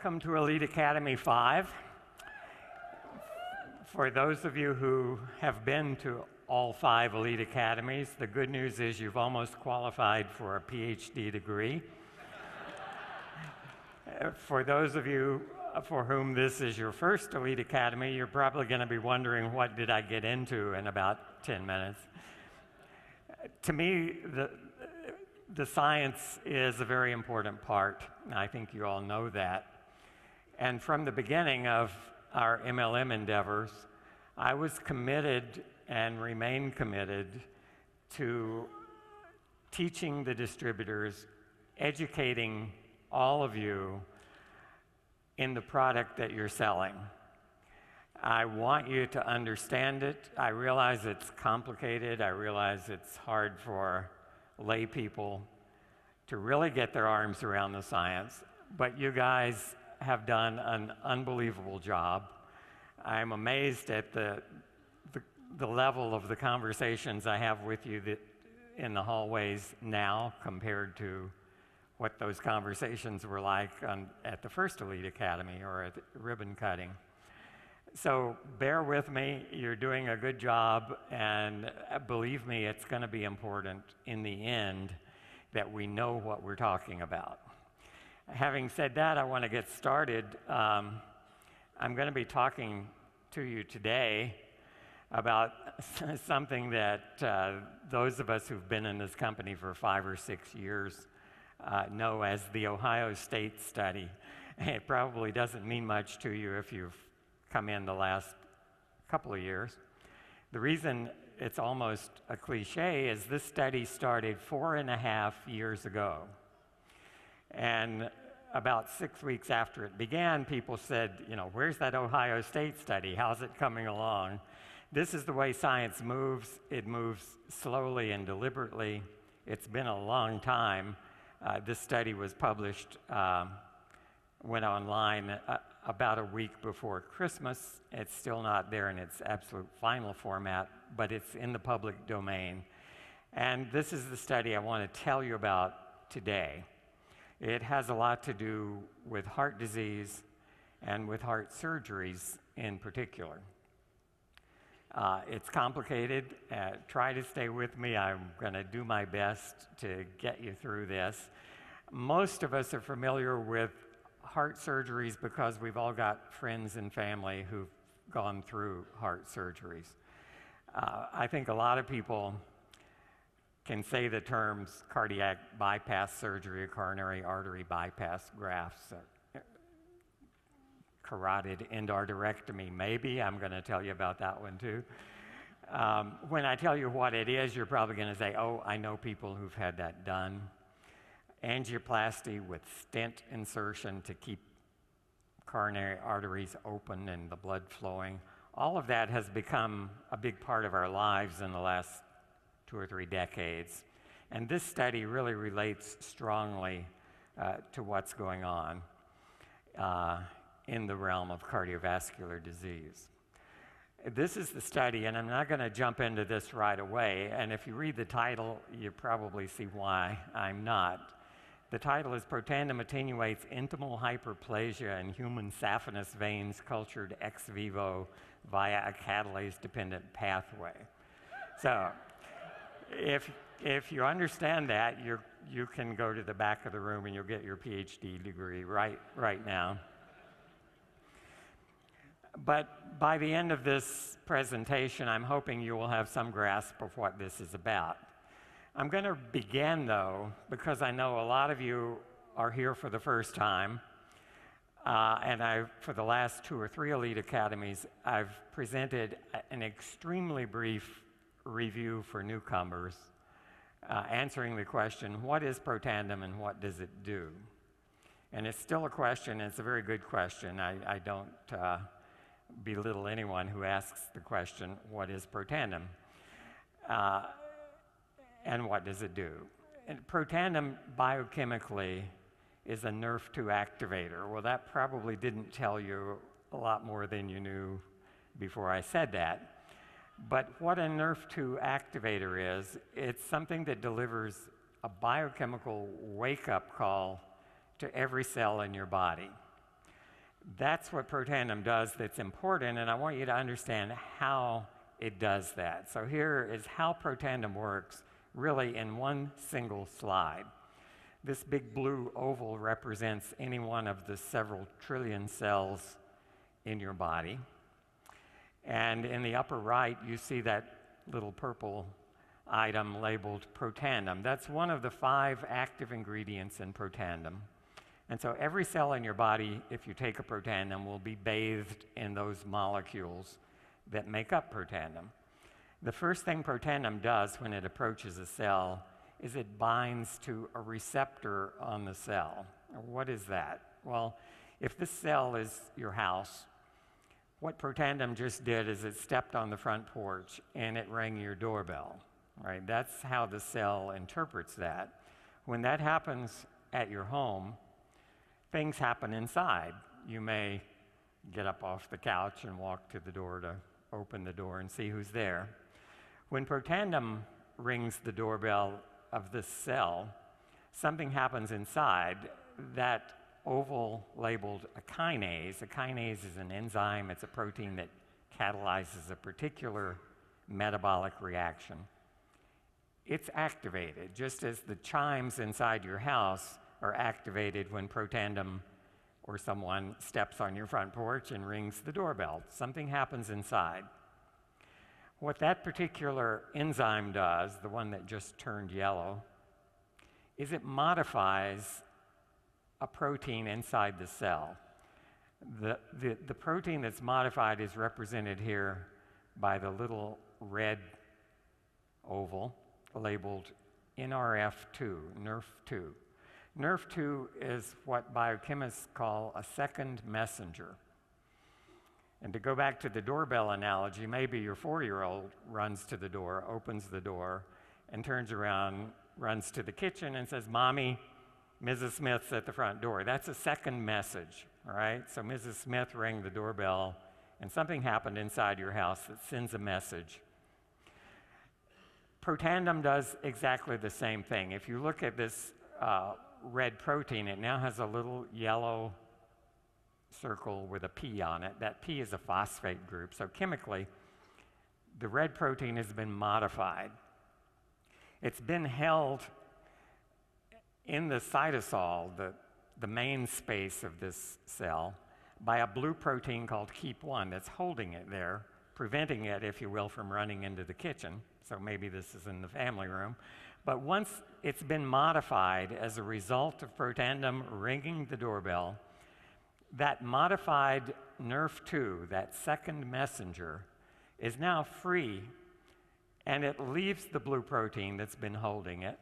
Welcome to Elite Academy 5. For those of you who have been to all 5 Elite Academies, the good news is you've almost qualified for a PhD degree. For those of you for whom this is your first Elite Academy, you're probably going to be wondering, what did I get into in about 10 minutes? To me, the science is a very important part. I think you all know that. And from the beginning of our MLM endeavors, I was committed and remain committed to teaching the distributors, educating all of you in the product that you're selling. I want you to understand it. I realize it's complicated. I realize it's hard for lay people to really get their arms around the science, but you guys have done an unbelievable job. I'm amazed at the level of the conversations I have with you in the hallways now compared to what those conversations were like at the first Elite Academy or at ribbon cutting. So bear with me, you're doing a good job, and believe me, it's going to be important in the end that we know what we're talking about. Having said that, I want to get started. I'm going to be talking to you today about something that those of us who've been in this company for 5 or 6 years know as the Ohio State study. It probably doesn't mean much to you if you've come in the last couple of years. The reason it's almost a cliche is this study started 4.5 years ago. And about 6 weeks after it began, people said, you know, where's that Ohio State study? How's it coming along? This is the way science moves. It moves slowly and deliberately. It's been a long time. This study was published, went online about a week before Christmas. It's still not there in its absolute final format, but it's in the public domain. And this is the study I want to tell you about today. It has a lot to do with heart disease and with heart surgeries in particular. It's complicated. Try to stay with me. I'm going to do my best to get you through this. Most of us are familiar with heart surgeries because we've all got friends and family who've gone through heart surgeries. I think a lot of people can say the terms cardiac bypass surgery, or coronary artery bypass grafts, carotid endarterectomy, maybe. I'm going to tell you about that one too. When I tell you what it is, you're probably going to say, oh, I know people who've had that done. Angioplasty with stent insertion to keep coronary arteries open and the blood flowing. All of that has become a big part of our lives in the last 2 or 3 decades. And this study really relates strongly to what's going on in the realm of cardiovascular disease. This is the study, and I'm not going to jump into this right away. And if you read the title, you probably see why I'm not. The title is Protandim Attenuates Intimal Hyperplasia in Human Saphenous Veins Cultured Ex Vivo via a Catalase-Dependent Pathway. So if you understand that, you can go to the back of the room and you'll get your PhD degree right now. But by the end of this presentation, I'm hoping you will have some grasp of what this is about. I'm going to begin, though, because I know a lot of you are here for the first time, and for the last 2 or 3 Elite Academies, I've presented an extremely brief review for newcomers, answering the question, what is Protandim and what does it do? And it's still a question, and it's a very good question. I don't belittle anyone who asks the question, what is Protandim? And what does it do? And Protandim biochemically is a NRF2 activator. Well, that probably didn't tell you a lot more than you knew before I said that. But what a NRF2 activator is, it's something that delivers a biochemical wake-up call to every cell in your body. That's what protandem does that's important, and I want you to understand how it does that. So here is how protandem works, really in one single slide. This big blue oval represents any one of the several trillion cells in your body. And in the upper right, you see that little purple item labeled protandem. That's one of the 5 active ingredients in protandem. And so every cell in your body, if you take a protandem, will be bathed in those molecules that make up protandem. The first thing protandem does when it approaches a cell is it binds to a receptor on the cell. What is that? Well, if this cell is your house, what protandem just did is it stepped on the front porch and it rang your doorbell, right? That's how the cell interprets that. When that happens at your home, things happen inside. You may get up off the couch and walk to the door to open the door and see who's there. When protandem rings the doorbell of this cell, something happens inside. That oval labeled a kinase. A kinase is an enzyme. It's a protein that catalyzes a particular metabolic reaction. It's activated, just as the chimes inside your house are activated when protandem or someone steps on your front porch and rings the doorbell. Something happens inside. What that particular enzyme does, the one that just turned yellow, is it modifies a protein inside the cell. The protein that's modified is represented here by the little red oval labeled NRF2, NRF2. NRF2 is what biochemists call a second messenger. And to go back to the doorbell analogy, maybe your 4-year-old runs to the door, opens the door, and turns around, runs to the kitchen and says, "Mommy, Mrs. Smith's at the front door." That's a second message, all right? So Mrs. Smith rang the doorbell, and something happened inside your house that sends a message. Protandem does exactly the same thing. If you look at this red protein, it now has a little yellow circle with a P on it. That P is a phosphate group. So chemically, the red protein has been modified. It's been held in the cytosol, the main space of this cell, by a blue protein called KEAP1 that's holding it there, preventing it, if you will, from running into the kitchen. So maybe this is in the family room. But once it's been modified as a result of protandem ringing the doorbell, that modified NRF2, that second messenger, is now free, and it leaves the blue protein that's been holding it,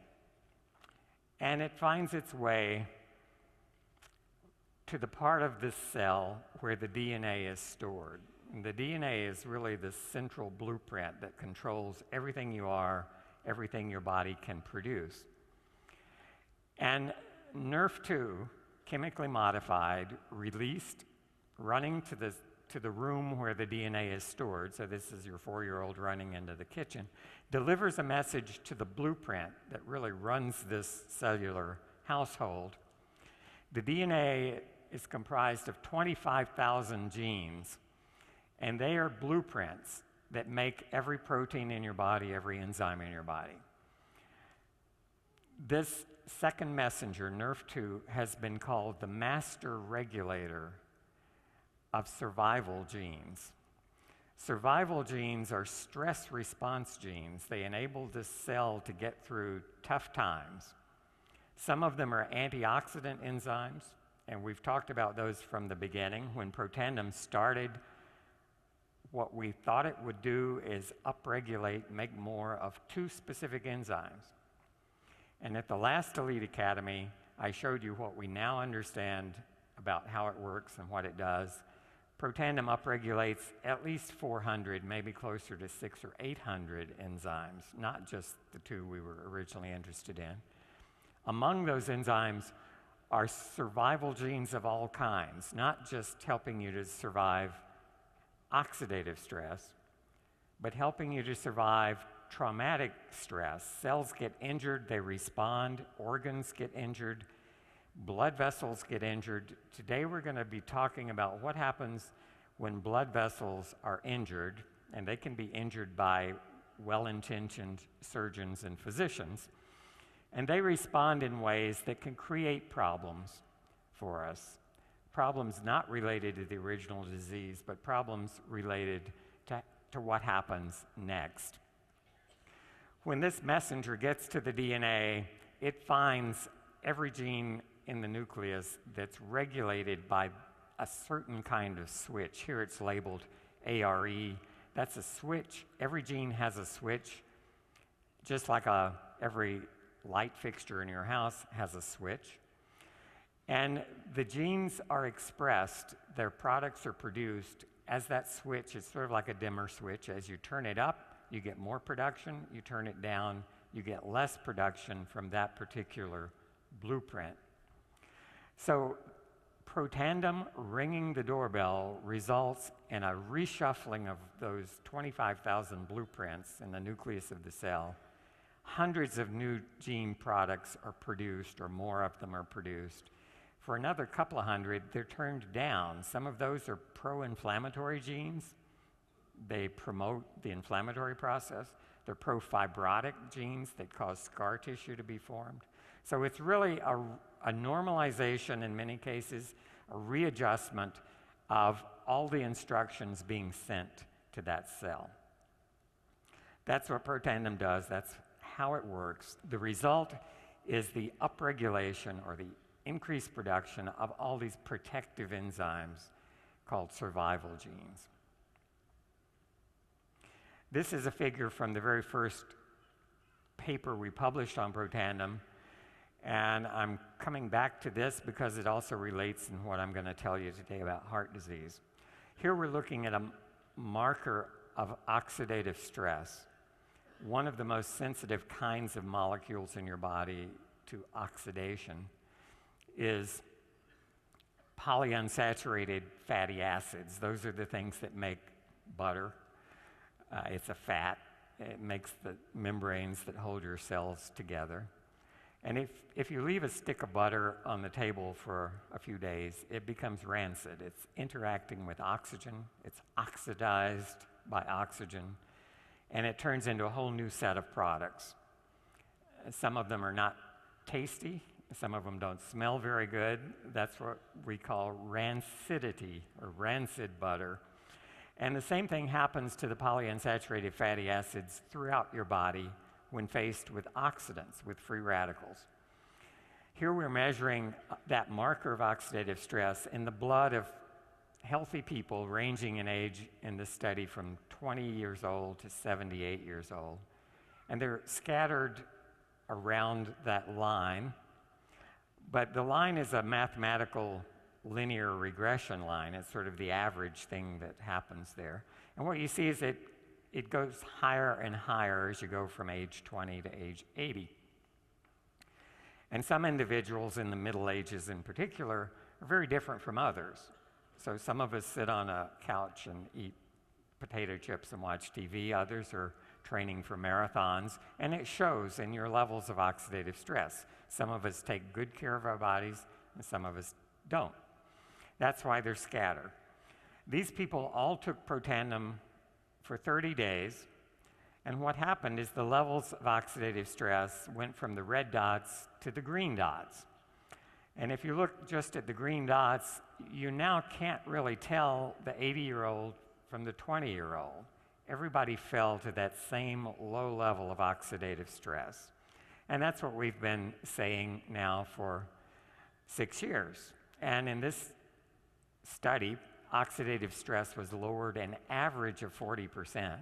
and it finds its way to the part of this cell where the DNA is stored. And the DNA is really the central blueprint that controls everything you are, everything your body can produce. And NRF2, chemically modified, released, running to the room where the DNA is stored, so this is your 4-year-old running into the kitchen, delivers a message to the blueprint that really runs this cellular household. The DNA is comprised of 25,000 genes, and they are blueprints that make every protein in your body, every enzyme in your body. This second messenger, NRF2, has been called the master regulator of survival genes. Survival genes are stress response genes. They enable this cell to get through tough times. Some of them are antioxidant enzymes, and we've talked about those from the beginning. When protandem started, what we thought it would do is upregulate, make more of 2 specific enzymes. And at the last Elite Academy, I showed you what we now understand about how it works and what it does. Protandem upregulates at least 400, maybe closer to 600 or 800 enzymes, not just the 2 we were originally interested in. Among those enzymes are survival genes of all kinds, not just helping you to survive oxidative stress, but helping you to survive traumatic stress. Cells get injured, they respond, organs get injured, Blood vessels get injured. Today we're going to be talking about what happens when blood vessels are injured, and they can be injured by well-intentioned surgeons and physicians, and they respond in ways that can create problems for us. Problems not related to the original disease, but problems related to what happens next. When this messenger gets to the DNA, it finds every gene in the nucleus that's regulated by a certain kind of switch. Here it's labeled ARE. That's a switch. Every gene has a switch, just like every light fixture in your house has a switch. And the genes are expressed, their products are produced as that switch. It's sort of like a dimmer switch. As you turn it up, you get more production. You turn it down, you get less production from that particular blueprint. So protandem ringing the doorbell results in a reshuffling of those 25,000 blueprints in the nucleus of the cell. Hundreds of new gene products are produced, or more of them are produced. For another couple of hundred, they're turned down. Some of those are pro-inflammatory genes. They promote the inflammatory process. They're pro-fibrotic genes that cause scar tissue to be formed. So it's really a normalization in many cases, a readjustment of all the instructions being sent to that cell. That's what protandem does. That's how it works. The result is the upregulation or the increased production of all these protective enzymes called survival genes. This is a figure from the very first paper we published on protandem, and I'm coming back to this because it also relates in what I'm going to tell you today about heart disease. Here we're looking at a marker of oxidative stress, one of the most sensitive kinds of molecules in your body to oxidation is polyunsaturated fatty acids. Those are the things that make butter. It's a fat. It makes the membranes that hold your cells together. And if you leave a stick of butter on the table for a few days, it becomes rancid. It's interacting with oxygen. It's oxidized by oxygen. And it turns into a whole new set of products. Some of them are not tasty. Some of them don't smell very good. That's what we call rancidity, or rancid butter. And the same thing happens to the polyunsaturated fatty acids throughout your body when faced with oxidants, with free radicals. Here we're measuring that marker of oxidative stress in the blood of healthy people ranging in age in this study from 20 years old to 78 years old. And they're scattered around that line. But the line is a mathematical linear regression line. It's sort of the average thing that happens there. And what you see is it goes higher and higher as you go from age 20 to age 80. And some individuals in the Middle Ages in particular are very different from others. So some of us sit on a couch and eat potato chips and watch TV. Others are training for marathons, and it shows in your levels of oxidative stress. Some of us take good care of our bodies, and some of us don't. That's why they're scattered. These people all took protandem for 30 days, and what happened is the levels of oxidative stress went from the red dots to the green dots. And if you look just at the green dots, you now can't really tell the 80-year-old from the 20-year-old. Everybody fell to that same low level of oxidative stress. And that's what we've been saying now for 6 years. And in this study, oxidative stress was lowered an average of 40%.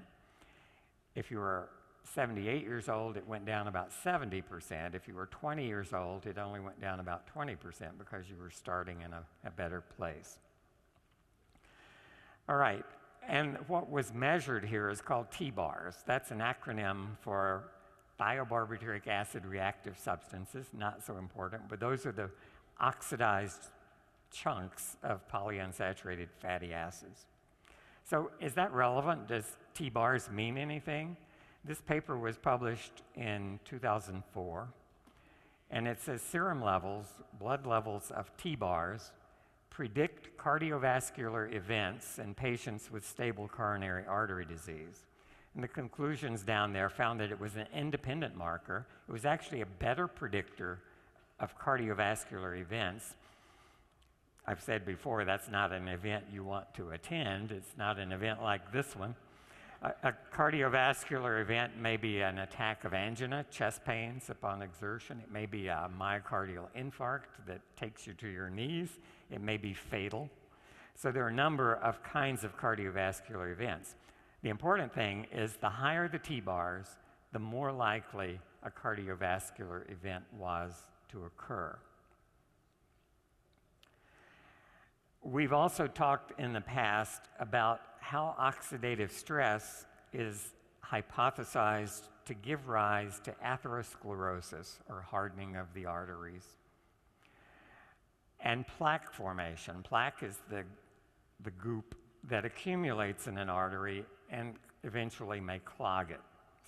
If you were 78 years old, it went down about 70%. If you were 20 years old, it only went down about 20% because you were starting in a better place. All right, and what was measured here is called T-bars. That's an acronym for thiobarbituric acid reactive substances, not so important, but those are the oxidized chunks of polyunsaturated fatty acids. So is that relevant? Does T-bars mean anything? This paper was published in 2004, And it says serum levels, blood levels of T-bars, predict cardiovascular events in patients with stable coronary artery disease. And the conclusions down there found that it was an independent marker. It was actually a better predictor of cardiovascular events. I've said before, that's not an event you want to attend. It's not an event like this one. A cardiovascular event may be an attack of angina, chest pains upon exertion. It may be a myocardial infarct that takes you to your knees. It may be fatal. So there are a number of kinds of cardiovascular events. The important thing is the higher the T-bars, the more likely a cardiovascular event was to occur. We've also talked in the past about how oxidative stress is hypothesized to give rise to atherosclerosis, or hardening of the arteries, and plaque formation. Plaque is the goop that accumulates in an artery and eventually may clog it.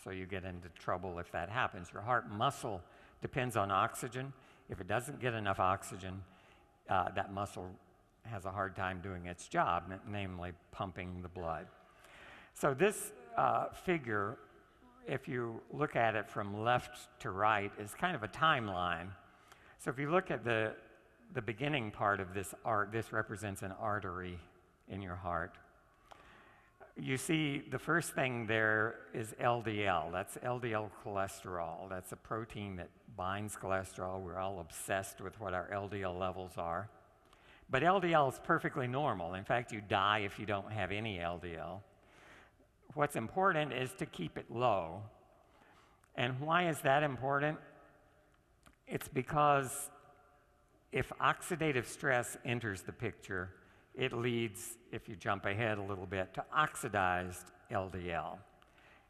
So you get into trouble if that happens. Your heart muscle depends on oxygen. If it doesn't get enough oxygen, that muscle has a hard time doing its job, namely pumping the blood. So this figure, if you look at it from left to right, is kind of a timeline. So if you look at the beginning part of this this represents an artery in your heart. You see the first thing there is LDL. That's LDL cholesterol. That's a protein that binds cholesterol. We're all obsessed with what our LDL levels are. But LDL is perfectly normal. In fact, you die if you don't have any LDL. What's important is to keep it low. And why is that important? It's because if oxidative stress enters the picture, it leads, if you jump ahead a little bit, to oxidized LDL.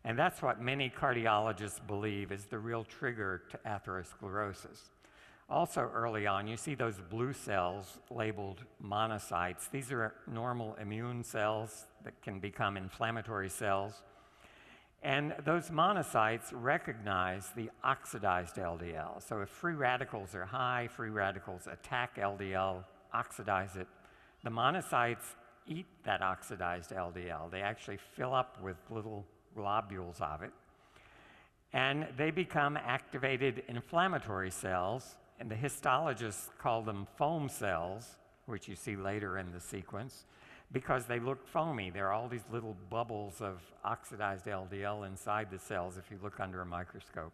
And that's what many cardiologists believe is the real trigger to atherosclerosis. Also early on, you see those blue cells labeled monocytes. These are normal immune cells that can become inflammatory cells. And those monocytes recognize the oxidized LDL. So if free radicals are high, free radicals attack LDL, oxidize it. The monocytes eat that oxidized LDL. They actually fill up with little globules of it. And they become activated inflammatory cells. And the histologists call them foam cells, which you see later in the sequence, because they look foamy. There are all these little bubbles of oxidized LDL inside the cells if you look under a microscope.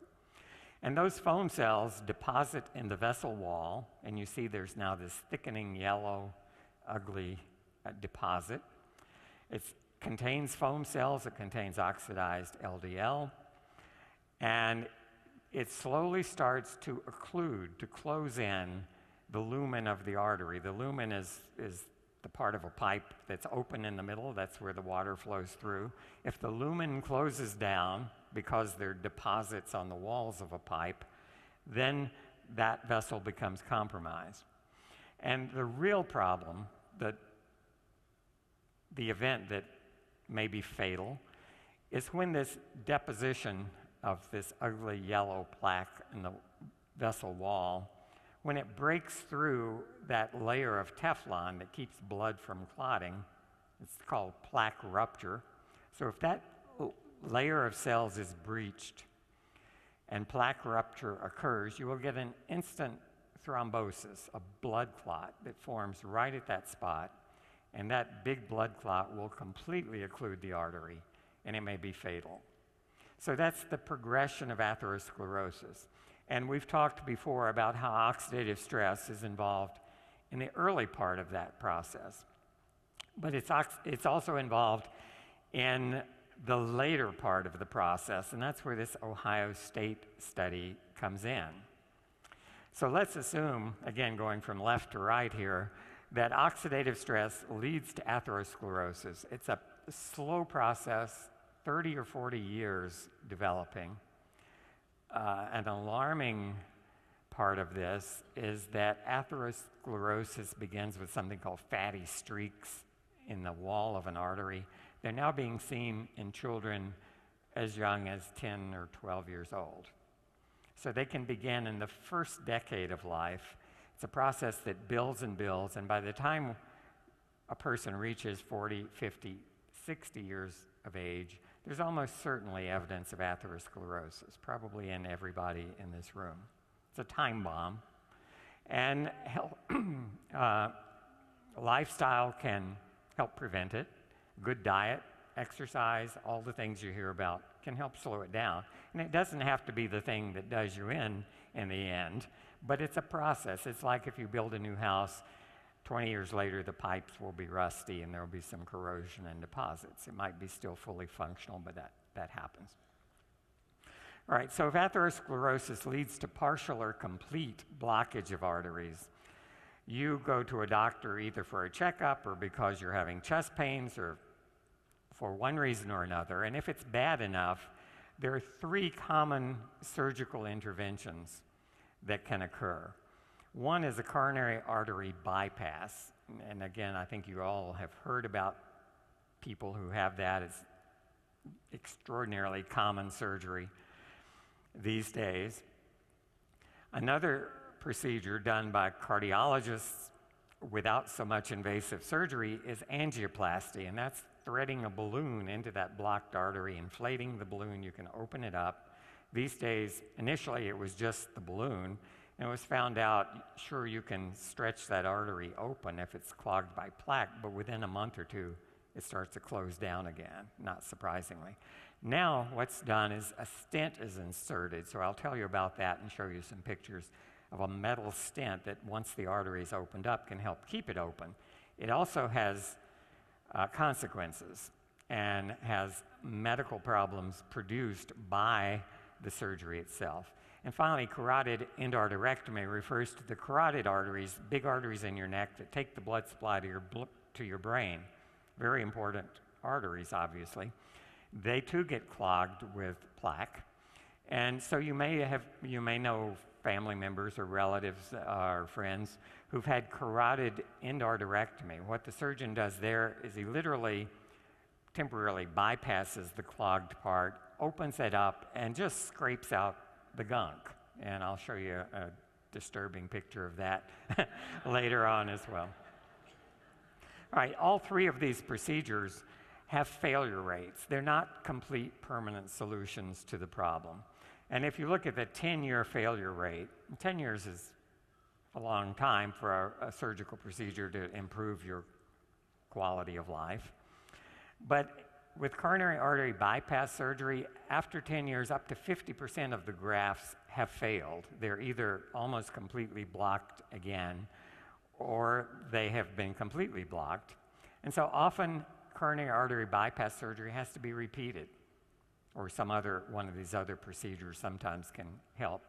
And those foam cells deposit in the vessel wall, and you see there's now this thickening yellow, ugly deposit. It contains foam cells, it contains oxidized LDL, and it slowly starts to occlude, to close in the lumen of the artery. The lumen is the part of a pipe that's open in the middle. That's where the water flows through. If the lumen closes down because there are deposits on the walls of a pipe, then that vessel becomes compromised. And the real problem, the event that may be fatal, is when this deposition of this ugly yellow plaque in the vessel wall, when it breaks through that layer of Teflon that keeps blood from clotting, it's called plaque rupture. So if that layer of cells is breached and plaque rupture occurs, you will get an instant thrombosis, a blood clot that forms right at that spot, and that big blood clot will completely occlude the artery, and it may be fatal. So that's the progression of atherosclerosis. And we've talked before about how oxidative stress is involved in the early part of that process. But it's also involved in the later part of the process, and that's where this Ohio State study comes in. So let's assume, again, going from left to right here, that oxidative stress leads to atherosclerosis. It's a slow process, 30 or 40 years developing. An alarming part of this is that atherosclerosis begins with something called fatty streaks in the wall of an artery. They're now being seen in children as young as 10 or 12 years old. So they can begin in the first decade of life. It's a process that builds and builds, and by the time a person reaches 40, 50, 60 years of age, there's almost certainly evidence of atherosclerosis, probably in everybody in this room. It's a time bomb. And lifestyle can help prevent it. Good diet, exercise, all the things you hear about can help slow it down. And it doesn't have to be the thing that does you in the end, but it's a process. It's like if you build a new house, 20 years later the pipes will be rusty and there will be some corrosion and deposits. It might be still fully functional, but that happens. All right, so if atherosclerosis leads to partial or complete blockage of arteries, you go to a doctor either for a checkup or because you're having chest pains or for one reason or another. And if it's bad enough, there are 3 common surgical interventions that can occur. One is a coronary artery bypass. And again, I think you all have heard about people who have that. It's extraordinarily common surgery these days. Another procedure done by cardiologists without so much invasive surgery is angioplasty, and that's threading a balloon into that blocked artery, inflating the balloon. You can open it up. These days, initially it was just the balloon, and it was found out, sure, you can stretch that artery open if it's clogged by plaque, but within a month or two, it starts to close down again, not surprisingly. Now, what's done is a stent is inserted, so I'll tell you about that and show you some pictures of a metal stent that, once the artery is opened up, can help keep it open. It also has consequences and has medical problems produced by the surgery itself. And finally, carotid endarterectomy refers to the carotid arteries, big arteries in your neck that take the blood supply to your brain. Very important arteries, obviously. They too get clogged with plaque. And so you may know family members or relatives or friends who've had carotid endarterectomy. What the surgeon does there is he literally temporarily bypasses the clogged part, opens it up, and just scrapes out the gunk. And I'll show you a disturbing picture of that later on as well. All right, all 3 of these procedures have failure rates. They're not complete permanent solutions to the problem. And if you look at the 10-year failure rate, 10 years is a long time for a surgical procedure to improve your quality of life. But with coronary artery bypass surgery, after 10 years, up to 50% of the grafts have failed. They're either almost completely blocked again, or they have been completely blocked. And so often, coronary artery bypass surgery has to be repeated, or one of these other procedures sometimes can help.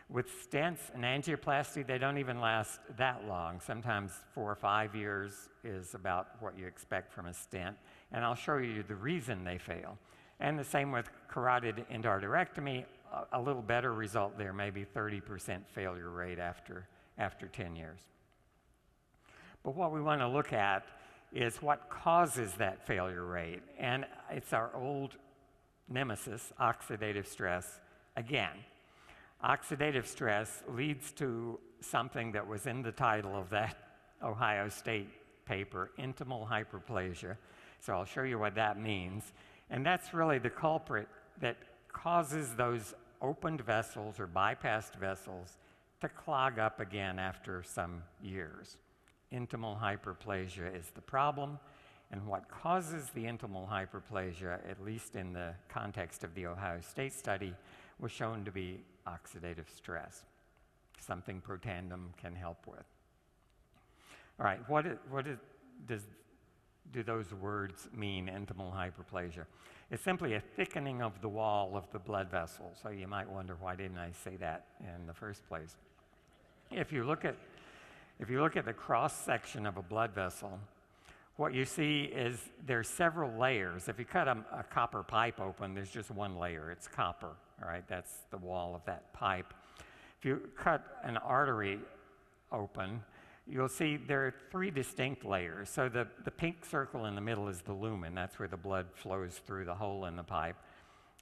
With stents and angioplasty, they don't even last that long. Sometimes 4 or 5 years is about what you expect from a stent, and I'll show you the reason they fail. And the same with carotid endarterectomy, a little better result there, maybe 30% failure rate after 10 years. But what we want to look at is what causes that failure rate, and it's our old nemesis, oxidative stress, again. Oxidative stress leads to something that was in the title of that Ohio State paper, intimal hyperplasia. So I'll show you what that means. And that's really the culprit that causes those opened vessels or bypassed vessels to clog up again after some years. Intimal hyperplasia is the problem. And what causes the intimal hyperplasia, at least in the context of the Ohio State study, was shown to be oxidative stress, something Protandim can help with. All right, do those words mean, intimal hyperplasia? It's simply a thickening of the wall of the blood vessel. So you might wonder, why didn't I say that in the first place? If you look at the cross-section of a blood vessel, what you see is there's several layers. If you cut a copper pipe open, there's just one layer. It's copper, all right? That's the wall of that pipe. If you cut an artery open, you'll see there are 3 distinct layers. So the pink circle in the middle is the lumen. That's where the blood flows through the hole in the pipe.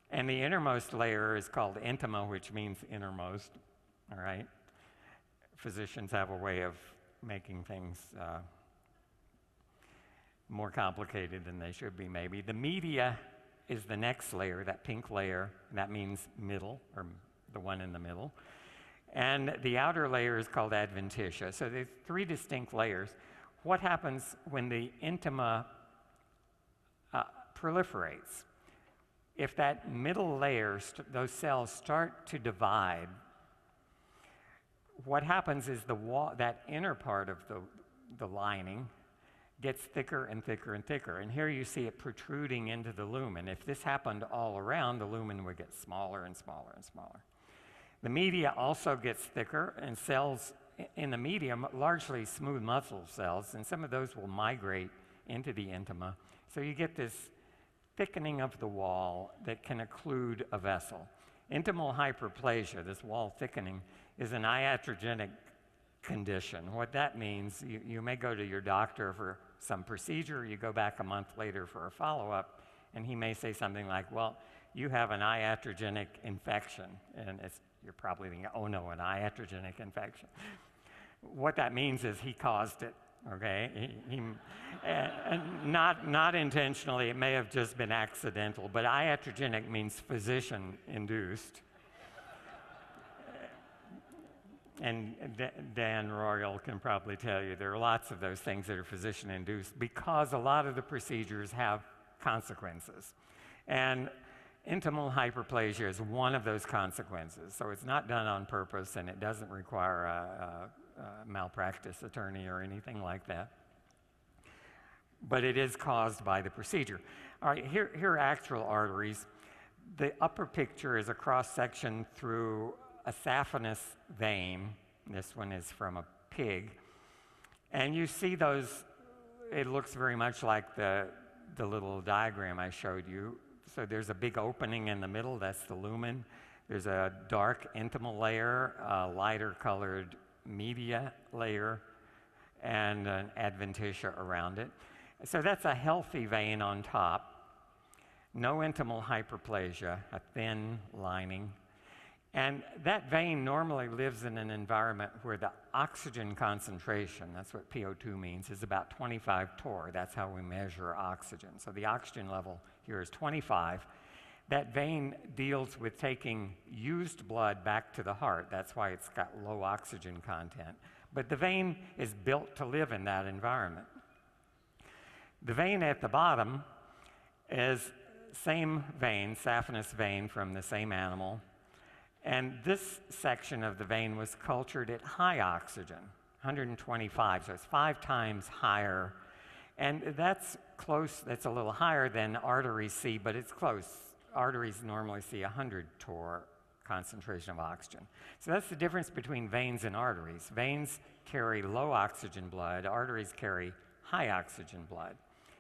And the innermost layer is called intima, which means innermost, all right? Physicians have a way of making things more complicated than they should be, maybe. The media is the next layer, that pink layer, and that means middle, or the one in the middle. And the outer layer is called adventitia. So there's three distinct layers. What happens when the intima proliferates? If that middle layer, those cells start to divide, what happens is the wall, that inner part of the lining gets thicker and thicker and thicker. And here you see it protruding into the lumen. If this happened all around, the lumen would get smaller and smaller and smaller. The media also gets thicker, and cells in the medium, largely smooth muscle cells, and some of those will migrate into the intima. So you get this thickening of the wall that can occlude a vessel. Intimal hyperplasia, this wall thickening, is an iatrogenic condition. What that means, you may go to your doctor for some procedure, you go back a month later for a follow-up, and he may say something like, well, you have an iatrogenic infection. And you're probably thinking, oh no, an iatrogenic infection. What that means is he caused it, okay? Not intentionally, it may have just been accidental, but iatrogenic means physician-induced. And Dan Royal can probably tell you there are lots of those things that are physician-induced because a lot of the procedures have consequences. And intimal hyperplasia is one of those consequences. So it's not done on purpose, and it doesn't require a malpractice attorney or anything like that. But it is caused by the procedure. All right, here are actual arteries. The upper picture is a cross-section through a saphenous vein. This one is from a pig. And you see those, it looks very much like the little diagram I showed you. So there's a big opening in the middle, that's the lumen. There's a dark intimal layer, a lighter colored media layer, and an adventitia around it. So that's a healthy vein on top. No intimal hyperplasia, a thin lining. And that vein normally lives in an environment where the oxygen concentration, that's what PO2 means, is about 25 torr. That's how we measure oxygen. So the oxygen level here is 25. That vein deals with taking used blood back to the heart. That's why it's got low oxygen content. But the vein is built to live in that environment. The vein at the bottom is same vein, saphenous vein from the same animal. And this section of the vein was cultured at high oxygen, 125, so it's 5 times higher. And that's close, that's a little higher than arteries see, but it's close. Arteries normally see 100 torr concentration of oxygen. So that's the difference between veins and arteries. Veins carry low oxygen blood, arteries carry high oxygen blood.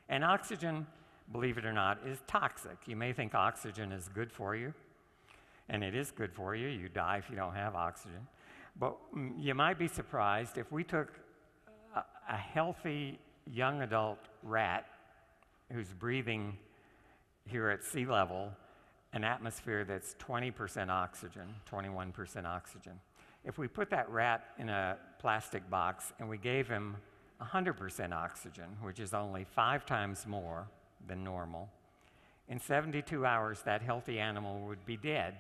And oxygen, believe it or not, is toxic. You may think oxygen is good for you, and it is good for you. You die if you don't have oxygen. But you might be surprised if we took a healthy young adult rat who's breathing here at sea level an atmosphere that's 20% oxygen, 21% oxygen. If we put that rat in a plastic box and we gave him 100% oxygen, which is only 5 times more than normal, in 72 hours that healthy animal would be dead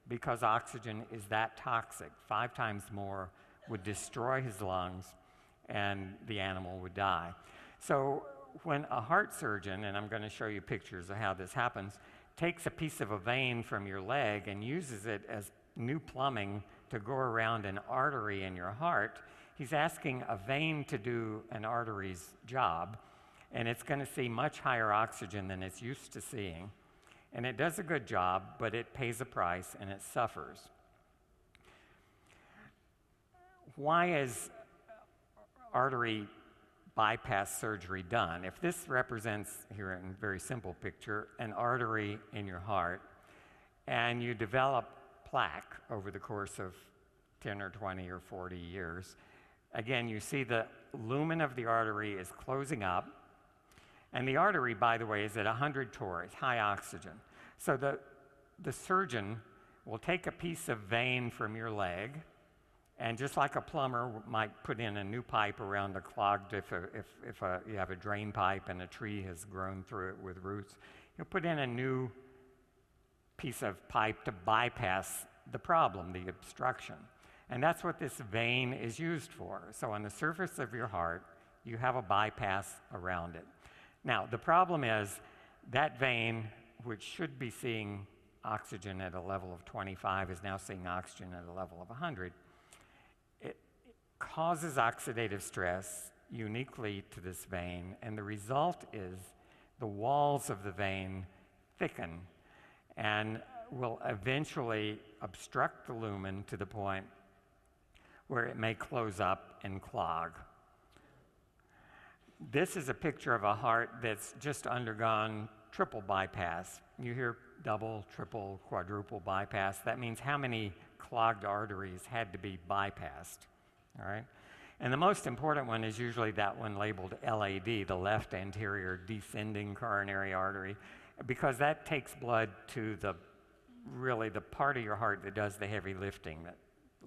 because oxygen is that toxic. 5 times more would destroy his lungs and the animal would die. So when a heart surgeon, and I'm going to show you pictures of how this happens, takes a piece of a vein from your leg and uses it as new plumbing to go around an artery in your heart, he's asking a vein to do an artery's job, and it's going to see much higher oxygen than it's used to seeing. And it does a good job, but it pays a price and it suffers. Why is artery bypass surgery done? If this represents, here in a very simple picture, an artery in your heart, and you develop plaque over the course of 10 or 20 or 40 years, again, you see the lumen of the artery is closing up, and the artery, by the way, is at 100 torr, it's high oxygen. So the surgeon will take a piece of vein from your leg, and just like a plumber might put in a new pipe around a clogged, if you have a drain pipe and a tree has grown through it with roots, you'll put in a new piece of pipe to bypass the problem, the obstruction. And that's what this vein is used for. So on the surface of your heart, you have a bypass around it. Now, the problem is that vein, which should be seeing oxygen at a level of 25, is now seeing oxygen at a level of 100. It causes oxidative stress uniquely to this vein, and the result is the walls of the vein thicken and will eventually obstruct the lumen to the point where it may close up and clog. This is a picture of a heart that's just undergone triple bypass. You hear double, triple, quadruple bypass. That means how many clogged arteries had to be bypassed, all right? And the most important one is usually that one labeled LAD, the left anterior descending coronary artery, because that takes blood to the part of your heart that does the heavy lifting, that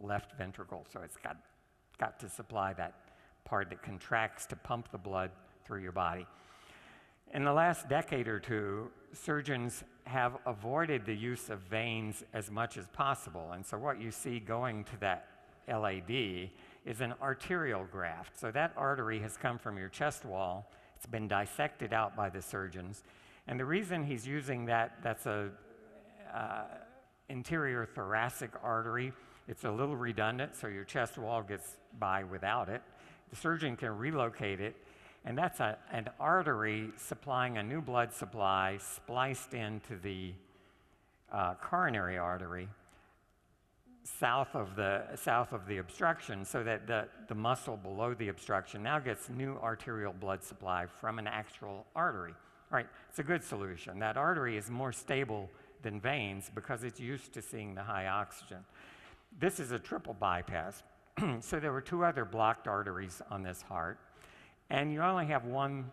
left ventricle. So it's got to supply that part that contracts to pump the blood through your body. In the last decade or two, surgeons have avoided the use of veins as much as possible. And so what you see going to that LAD is an arterial graft. So that artery has come from your chest wall. It's been dissected out by the surgeons. And the reason he's using that's a interior thoracic artery. It's a little redundant, so your chest wall gets by without it. The surgeon can relocate it, and that's an artery supplying a new blood supply spliced into the coronary artery south of the obstruction, so that the muscle below the obstruction now gets new arterial blood supply from an actual artery. All right, it's a good solution. That artery is more stable than veins because it's used to seeing the high oxygen. This is a triple bypass. So there were two other blocked arteries on this heart, and you only have one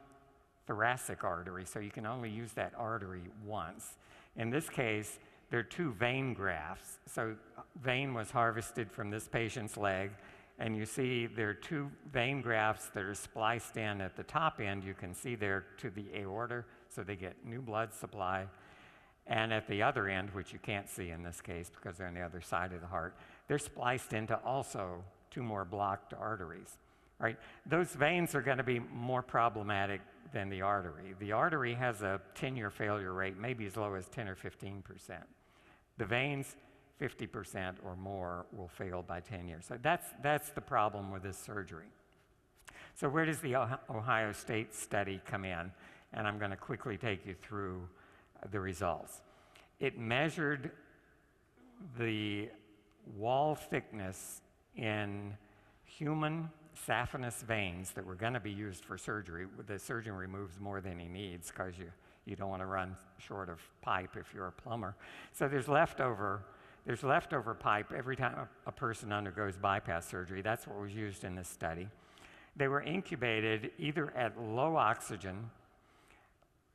thoracic artery, so you can only use that artery once. In this case, there are two vein grafts. So vein was harvested from this patient's leg, and you see there are two vein grafts that are spliced in at the top end. You can see there to the aorta, so they get new blood supply. And at the other end, which you can't see in this case because they're on the other side of the heart, they're spliced into also two more blocked arteries. Right? Those veins are going to be more problematic than the artery. The artery has a 10-year failure rate, maybe as low as 10 or 15%. The veins, 50% or more will fail by 10 years. So that's the problem with this surgery. So where does the Ohio State study come in? And I'm going to quickly take you through the results. It measured the wall thickness in human saphenous veins that were going to be used for surgery. The surgeon removes more than he needs because you don't want to run short of pipe if you're a plumber. So there's leftover pipe every time a person undergoes bypass surgery. That's what was used in this study. They were incubated either at low oxygen,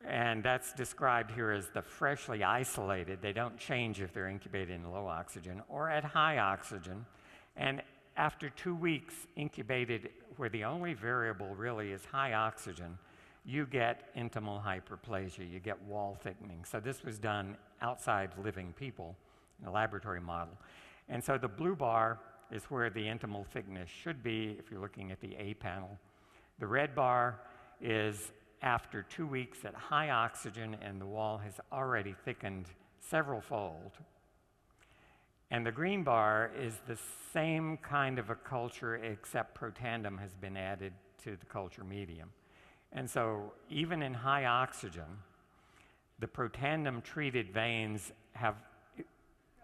and that's described here as the freshly isolated. They don't change if they're incubated in low oxygen, or at high oxygen. And after 2 weeks incubated, where the only variable really is high oxygen, you get intimal hyperplasia, you get wall thickening. So this was done outside living people in a laboratory model. And so the blue bar is where the intimal thickness should be if you're looking at the A panel. The red bar is after 2 weeks at high oxygen, and the wall has already thickened several fold. And the green bar is the same kind of a culture, except protandum has been added to the culture medium. And so even in high oxygen, the protandum treated veins have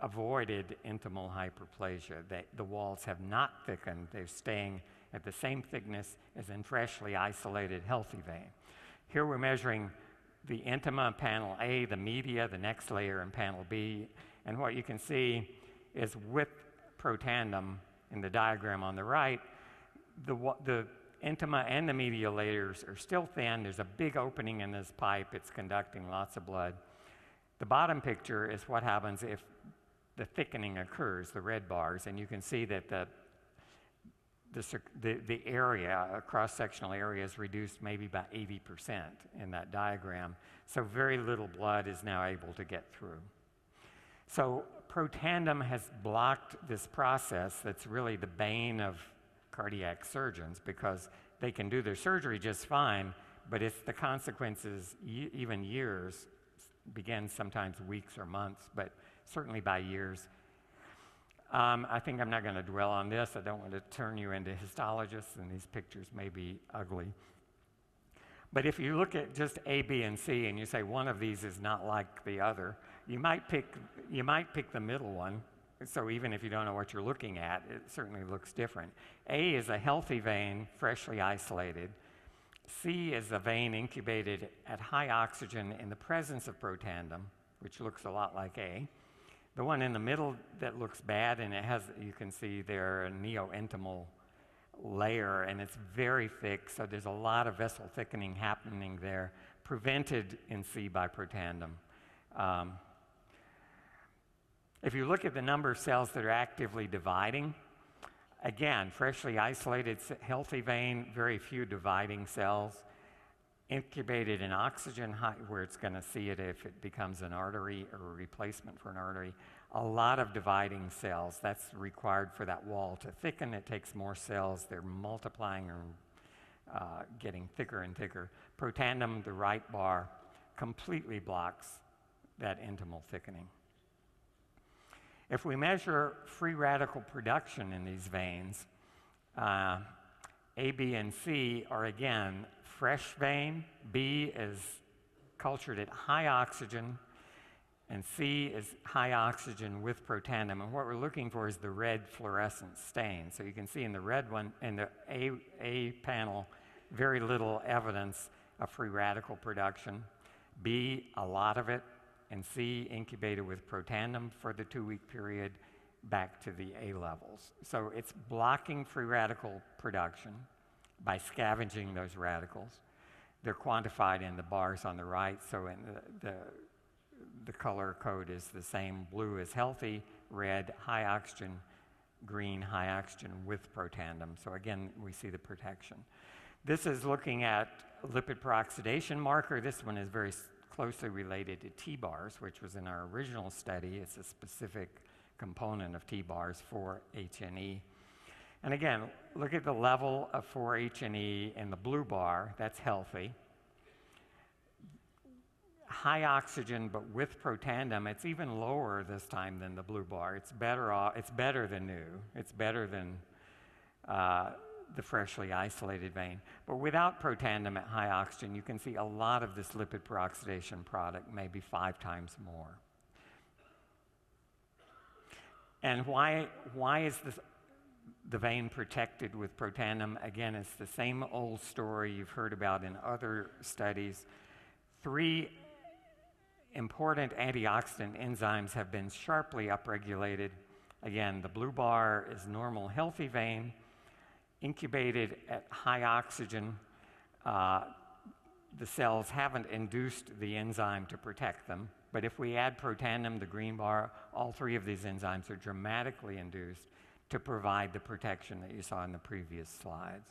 avoided intimal hyperplasia. The walls have not thickened. They're staying at the same thickness as in freshly isolated healthy vein. Here we're measuring the intima in panel A, the media, the next layer in panel B, and what you can see is with protandum in the diagram on the right, the intima and the media layers are still thin. There's a big opening in this pipe. It's conducting lots of blood. The bottom picture is what happens if the thickening occurs, the red bars, and you can see that the area, cross-sectional area, is reduced maybe by 80% in that diagram. So very little blood is now able to get through. So Protandim has blocked this process that's really the bane of cardiac surgeons, because they can do their surgery just fine, but it's the consequences, even years, begin sometimes weeks or months, but certainly by years. I think I'm not going to dwell on this. I don't want to turn you into histologists, and these pictures may be ugly. But if you look at just A, B, and C, and you say one of these is not like the other, you might pick the middle one. So even if you don't know what you're looking at, it certainly looks different. A is a healthy vein, freshly isolated. C is a vein incubated at high oxygen in the presence of Protandim, which looks a lot like A. The one in the middle that looks bad, and it has, you can see there, a neointimal layer, and it's very thick, so there's a lot of vessel thickening happening there, prevented in C by Protandim. If you look at the number of cells that are actively dividing, again, freshly isolated, healthy vein, very few dividing cells, incubated in oxygen, where it's going to see it if it becomes an artery or a replacement for an artery. A lot of dividing cells. That's required for that wall to thicken. It takes more cells. They're multiplying or getting thicker and thicker. Protandim, the right bar, completely blocks that intimal thickening. If we measure free radical production in these veins, A, B, and C are again fresh vein. B is cultured at high oxygen, and C is high oxygen with Protandim. And what we're looking for is the red fluorescent stain. So you can see in the red one, in the A panel, very little evidence of free radical production. B, a lot of it. And C, incubated with Protandim for the 2-week period back to the A levels. So it's blocking free radical production by scavenging those radicals. They're quantified in the bars on the right, so in the color code is the same. Blue is healthy, red, high oxygen, green, high oxygen with Protandim. So again, we see the protection. This is looking at lipid peroxidation marker. This one is very closely related to T-bars, which was in our original study. It's a specific component of T-bars for H&E. And again, look at the level of 4-H&E in the blue bar. That's healthy. High oxygen, but with Protandim, it's even lower this time than the blue bar. It's better than new. It's better than the freshly isolated vein. But without Protandim at high oxygen, you can see a lot of this lipid peroxidation product, maybe 5 times more. And why is the vein protected with Protandim? Again, it's the same old story you've heard about in other studies. 3 important antioxidant enzymes have been sharply upregulated. Again, the blue bar is normal, healthy vein, incubated at high oxygen. The cells haven't induced the enzyme to protect them, but if we add Protandim, the green bar, all 3 of these enzymes are dramatically induced to provide the protection that you saw in the previous slides.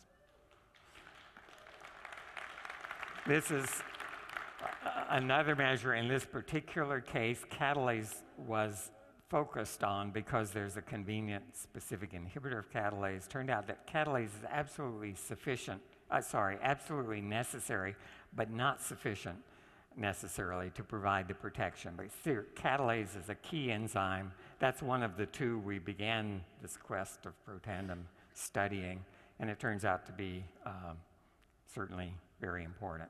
This is another measure. In this particular case, catalase was focused on because there's a convenient specific inhibitor of catalase. Turned out that catalase is absolutely necessary, but not sufficient necessarily to provide the protection. But catalase is a key enzyme. That's one of the 2 we began this quest of Protandim studying, and it turns out to be certainly very important.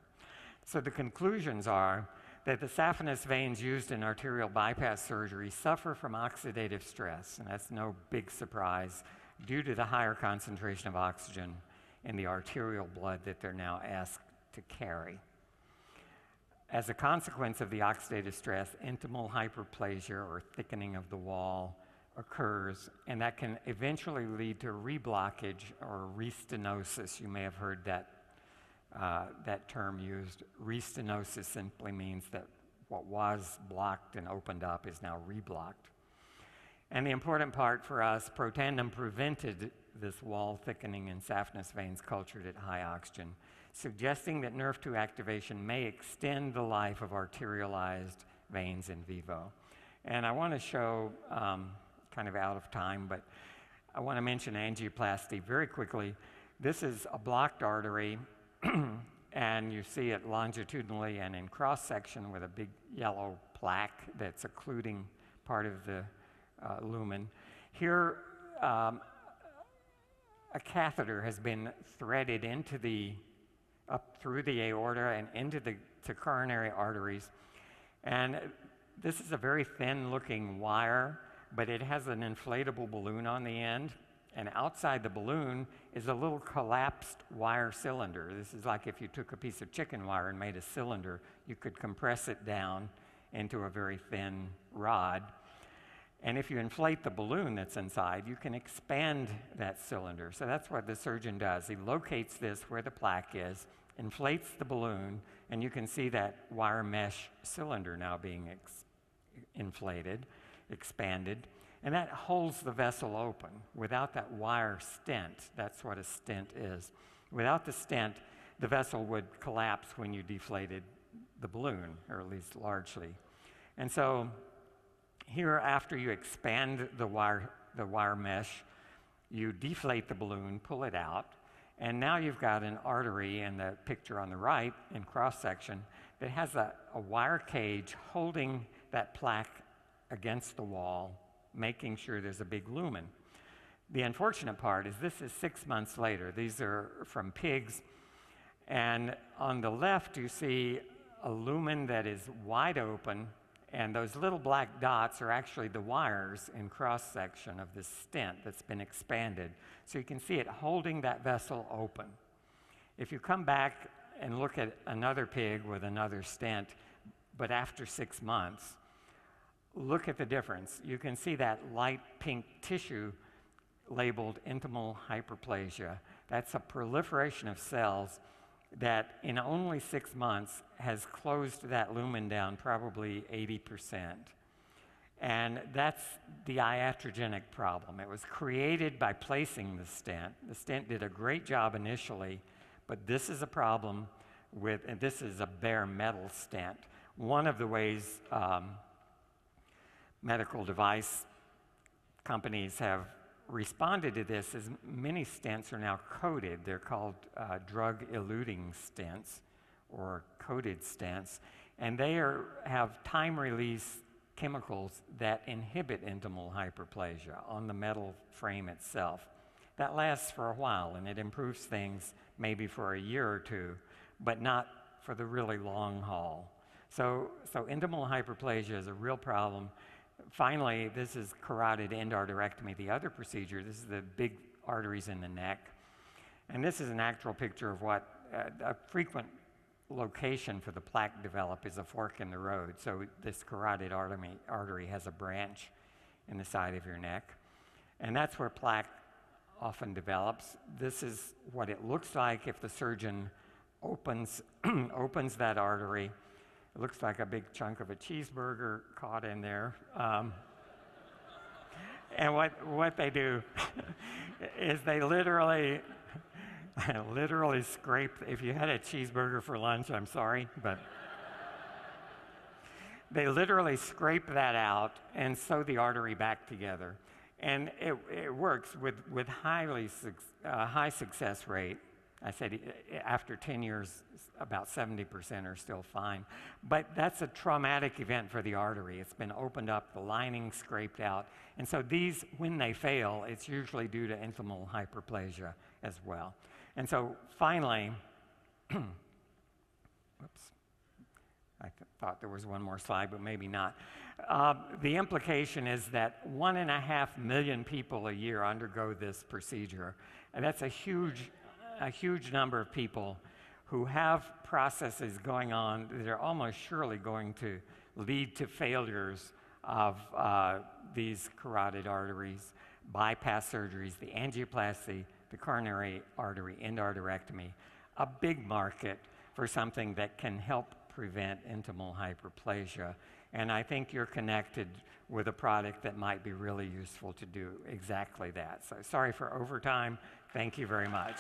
So the conclusions are that the saphenous veins used in arterial bypass surgery suffer from oxidative stress, and that's no big surprise due to the higher concentration of oxygen in the arterial blood that they're now asked to carry. As a consequence of the oxidative stress, intimal hyperplasia or thickening of the wall occurs, and that can eventually lead to reblockage or restenosis. You may have heard that term used. Restenosis simply means that what was blocked and opened up is now reblocked. And the important part for us, Protandim prevented this wall thickening in saphenous veins cultured at high oxygen, suggesting that NERV2 activation may extend the life of arterialized veins in vivo. And I want to show, kind of out of time, but I want to mention angioplasty very quickly. This is a blocked artery, and you see it longitudinally and in cross-section with a big yellow plaque that's occluding part of the lumen. Here, a catheter has been threaded up through the aorta and into the coronary arteries. And this is a very thin-looking wire, but it has an inflatable balloon on the end. And outside the balloon is a little collapsed wire cylinder. This is like if you took a piece of chicken wire and made a cylinder, you could compress it down into a very thin rod. And if you inflate the balloon that's inside, you can expand that cylinder. So that's what the surgeon does. He locates this where the plaque is, inflates the balloon, and you can see that wire mesh cylinder now being inflated, expanded, and that holds the vessel open. Without that wire stent, that's what a stent is. Without the stent, the vessel would collapse when you deflated the balloon, or at least largely. And so here, after you expand the wire mesh, you deflate the balloon, pull it out, and now you've got an artery in the picture on the right in cross-section that has a wire cage holding that plaque against the wall, making sure there's a big lumen. The unfortunate part is this is 6 months later. These are from pigs, and on the left you see a lumen that is wide open, and those little black dots are actually the wires in cross-section of this stent that's been expanded. So you can see it holding that vessel open. If you come back and look at another pig with another stent, but after 6 months, look at the difference. You can see that light pink tissue labeled intimal hyperplasia. That's a proliferation of cells that in only 6 months has closed that lumen down probably 80%. And that's the iatrogenic problem. It was created by placing the stent. The stent did a great job initially, but this is a problem with, and this is a bare metal stent. One of the ways medical device companies have responded to this is many stents are now coated. They're called drug-eluting stents or coated stents, and they have time-release chemicals that inhibit intimal hyperplasia on the metal frame itself. That lasts for a while, and it improves things maybe for a year or two, but not for the really long haul. So intimal hyperplasia is a real problem. Finally, this is carotid endarterectomy, the other procedure. This is the big arteries in the neck. And this is an actual picture of what a frequent location for the plaque develop is a fork in the road. So this carotid artery has a branch in the side of your neck. And that's where plaque often develops. This is what it looks like if the surgeon opens that artery. It looks like a big chunk of a cheeseburger caught in there. And what they do is they literally scrape. If you had a cheeseburger for lunch, I'm sorry, but they literally scrape that out and sew the artery back together. And it works with high success rate. I said after 10 years, about 70% are still fine. But that's a traumatic event for the artery. It's been opened up, the lining scraped out. And so these, when they fail, it's usually due to intimal hyperplasia as well. And so finally, whoops, I thought there was one more slide, but maybe not. The implication is that 1.5 million people a year undergo this procedure. And that's a huge number of people who have processes going on that are almost surely going to lead to failures of these carotid arteries, bypass surgeries, the angioplasty, the coronary artery endarterectomy, a big market for something that can help prevent intimal hyperplasia. And I think you're connected with a product that might be really useful to do exactly that. So sorry for overtime. Thank you very much.